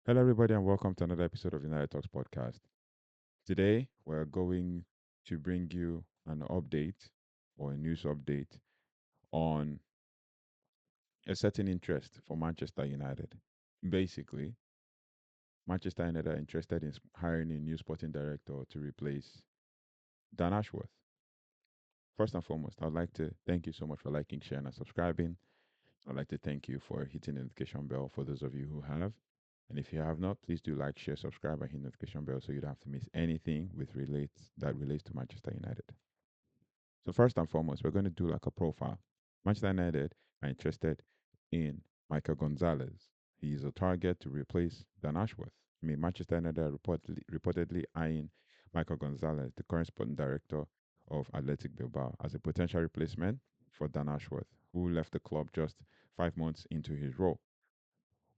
Hello, everybody, and welcome to another episode of United Talks podcast. Today, we're going to bring you an update or a news update on a certain interest for Manchester United. Basically, Manchester United are interested in hiring a new sporting director to replace Dan Ashworth. First and foremost, I'd like to thank you so much for liking, sharing, and subscribing. I'd like to thank you for hitting the notification bell for those of you who have. And if you have not, please do like, share, subscribe, and hit the notification bell so you don't have to miss anything that relates to Manchester United. So first and foremost, we're going to do like a profile. Manchester United are interested in Mikel Gonzalez. He is a target to replace Dan Ashworth. Manchester United are reportedly eyeing Mikel Gonzalez, the current sporting director of Athletic Bilbao, as a potential replacement for Dan Ashworth, who left the club just 5 months into his role.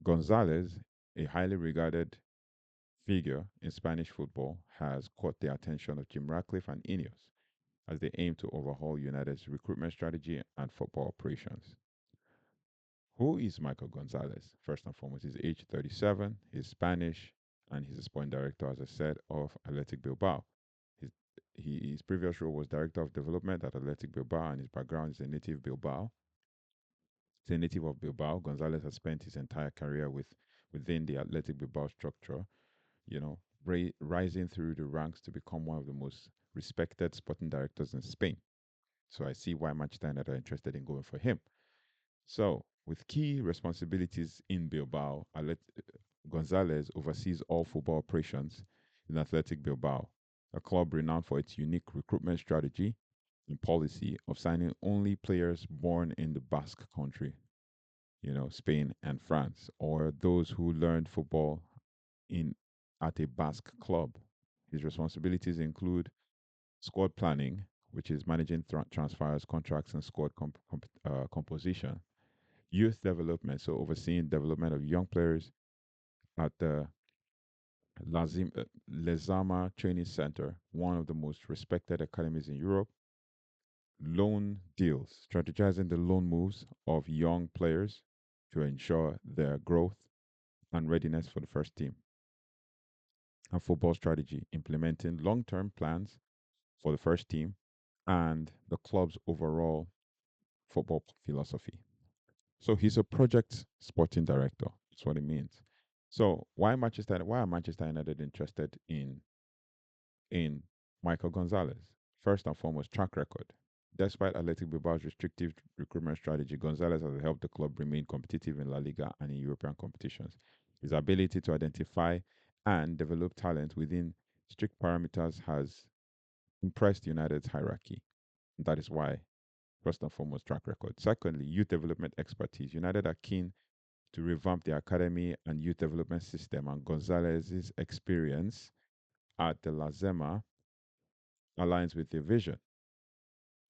Gonzalez, a highly regarded figure in Spanish football, has caught the attention of Jim Ratcliffe and Ineos as they aim to overhaul United's recruitment strategy and football operations. Who is Michael Gonzalez? First and foremost, he's age 37, he's Spanish, and he's a sporting director, as I said, of Athletic Bilbao. His, his previous role was Director of Development at Athletic Bilbao, and his background is a native Bilbao. He's a native of Bilbao. Gonzalez has spent his entire career within the Athletic Bilbao structure, rising through the ranks to become one of the most respected sporting directors in Spain. So I see why Manchester United are interested in going for him. So, with key responsibilities in Bilbao, Gonzalez oversees all football operations in Athletic Bilbao, a club renowned for its unique recruitment strategy and policy of signing only players born in the Basque country, Spain and France, or those who learned football in at a Basque club. His responsibilities include squad planning, which is managing transfers, contracts, and squad composition. Youth development, so overseeing development of young players at the Lezama Training Center, one of the most respected academies in Europe. Loan deals, strategizing the loan moves of young players to ensure their growth and readiness for the first team. And football strategy, implementing long term plans for the first team and the club's overall football philosophy. So he's a project sporting director. That's what it means. So why are Manchester United interested in Michael Gonzalez? First and foremost, track record. Despite Athletic Bilbao's restrictive recruitment strategy, Gonzalez has helped the club remain competitive in La Liga and in European competitions. His ability to identify and develop talent within strict parameters has impressed United's hierarchy. That is why, first and foremost, track record. Secondly, youth development expertise. United are keen to revamp the academy and youth development system, and Gonzalez's experience at the Lazema aligns with their vision.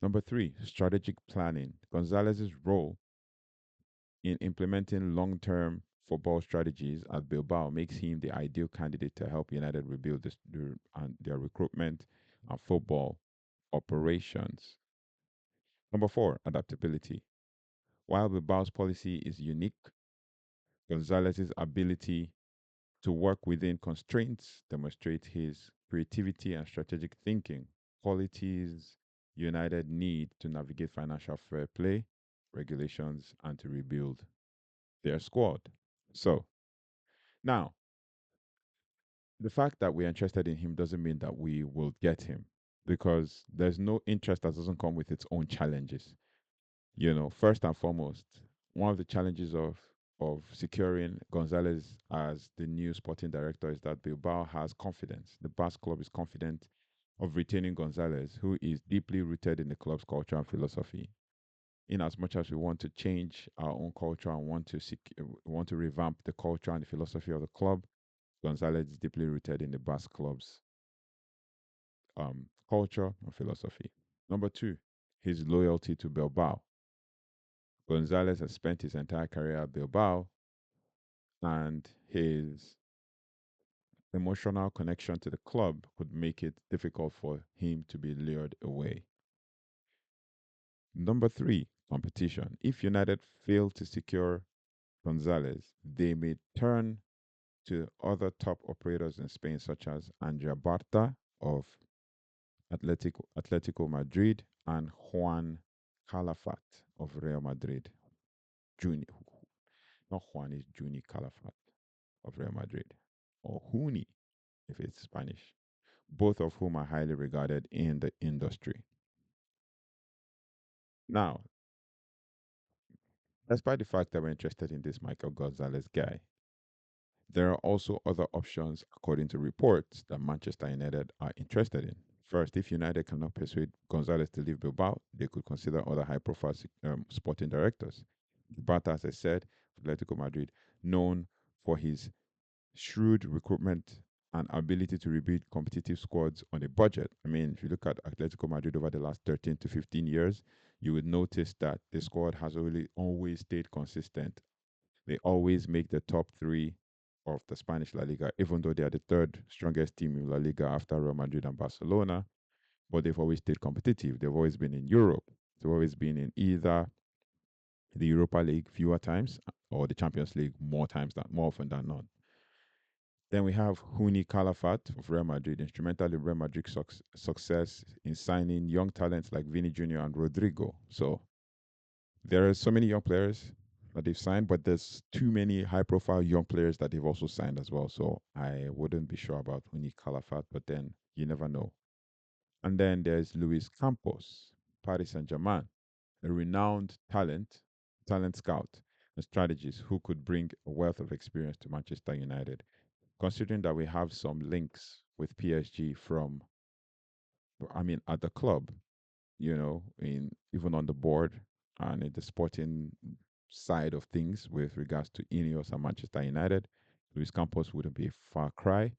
Number three, strategic planning. Gonzalez's role in implementing long term football strategies at Bilbao makes him the ideal candidate to help United rebuild their recruitment and football operations. Number four, adaptability. While Bilbao's policy is unique, Gonzalez's ability to work within constraints demonstrate his creativity and strategic thinking, qualities United need to navigate financial fair play regulations and to rebuild their squad. So, now, the fact that we're interested in him doesn't mean that we will get him because there's no interest that doesn't come with its own challenges. First and foremost, one of the challenges of securing Gonzalez as the new sporting director is that Bilbao has confidence. The Basque club is confident of retaining Gonzalez, who is deeply rooted in the club's culture and philosophy. In as much as we want to change our own culture and want to revamp the culture and the philosophy of the club, Gonzalez is deeply rooted in the Basque club's culture and philosophy. Number two, his loyalty to Bilbao. Gonzalez has spent his entire career at Bilbao, and his emotional connection to the club could make it difficult for him to be lured away. Number three, competition. If United fail to secure Gonzalez, they may turn to other top operators in Spain, such as Andrea Barta of Atletico Madrid and Juan Calafat of Real Madrid. Juni, not Juan, is Juni Calafat of Real Madrid, or Juni if it's Spanish, both of whom are highly regarded in the industry. Now, despite the fact that we're interested in this Mikel Gonzalez guy, there are also other options, according to reports, that Manchester United are interested in. First, if United cannot persuade Gonzalez to leave Bilbao, they could consider other high profile sporting directors. But as I said, Atletico Madrid, known for his shrewd recruitment and ability to rebuild competitive squads on a budget. I mean, if you look at Atletico Madrid over the last 13 to 15 years, you would notice that the squad has really always stayed consistent. They always make the top three of the Spanish La Liga, even though they are the third strongest team in La Liga after Real Madrid and Barcelona. But they've always stayed competitive. They've always been in Europe. They've always been in either the Europa League fewer times or the Champions League more often than not. Then we have Huni Calafat of Real Madrid, instrumental in Real Madrid's success in signing young talents like Vini Jr. and Rodrigo. So there are so many young players that they've signed, but there's too many high-profile young players that they've also signed as well. So I wouldn't be sure about Huni Calafat, but then you never know. And then there's Luis Campos, Paris Saint-Germain, a renowned talent scout, and strategist who could bring a wealth of experience to Manchester United. Considering that we have some links with PSG from, I mean, at the club, in even on the board and in the sporting side of things with regards to Ineos and Manchester United, Luis Campos wouldn't be a far cry.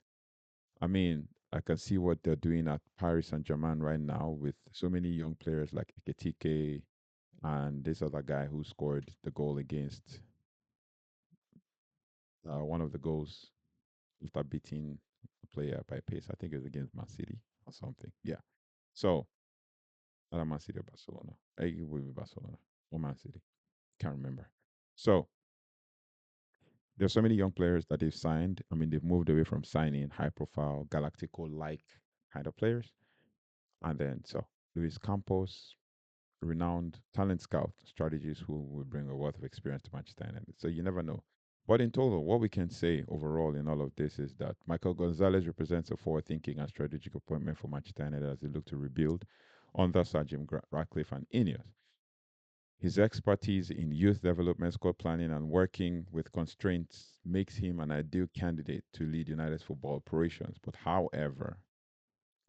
I mean, I can see what they're doing at Paris Saint Germain right now with so many young players like Eketike and this other guy who scored the goal against one of the goals after beating a player by pace. I think it was against Man City or something. Yeah. So, not Man City or Barcelona. It will be Barcelona or Man City. Can't remember. So, there's so many young players that they've signed. I mean, they've moved away from signing high profile, Galactico like kind of players. And then, so Luis Campos, renowned talent scout strategist who will bring a wealth of experience to Manchester United. So you never know. But in total, what we can say overall in all of this is that Michael Gonzalez represents a forward thinking and strategic appointment for Manchester United as they look to rebuild under Sir Jim Ratcliffe and Ineos. His expertise in youth development, squad planning, and working with constraints makes him an ideal candidate to lead United's football operations. But however,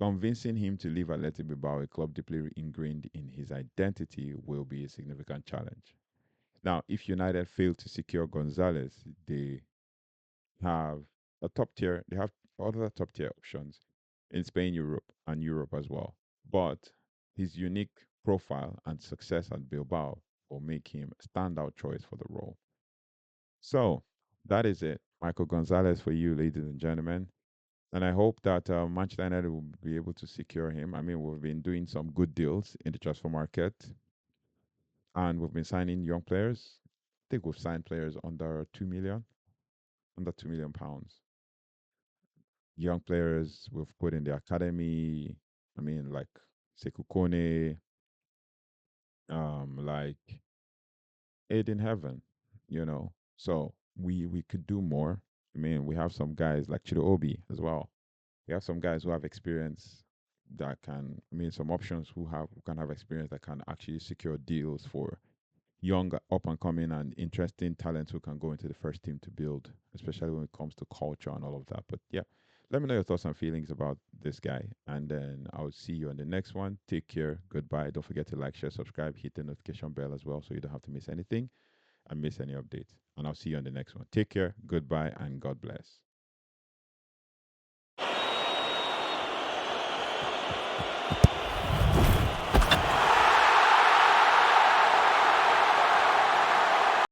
convincing him to leave Athletic Bilbao, a club deeply ingrained in his identity, will be a significant challenge. Now, if United fail to secure Gonzalez, they have they have other top tier options in Spain, Europe, and Europe as well. But his unique profile and success at Bilbao will make him a standout choice for the role. So that is it. Michael Gonzalez for you, ladies and gentlemen. And I hope that Manchester United will be able to secure him. I mean, we've been doing some good deals in the transfer market, and we've been signing young players. I think we've signed players under £2 million. Young players we've put in the academy. I mean, like Sekou Kone, like Aiden Heaven, you know. So we could do more. I mean, we have some guys like Chido Obi as well. We have some guys who have experience that can, I mean, some options who can have experience that can actually secure deals for young, up and coming, and interesting talents who can go into the first team to build, especially when it comes to culture and all of that. But yeah, let me know your thoughts and feelings about this guy, and then I'll see you on the next one. Take care. Goodbye. Don't forget to like, share, subscribe, hit the notification bell as well so you don't have to miss anything and miss any updates. And I'll see you on the next one. Take care. Goodbye, and God bless.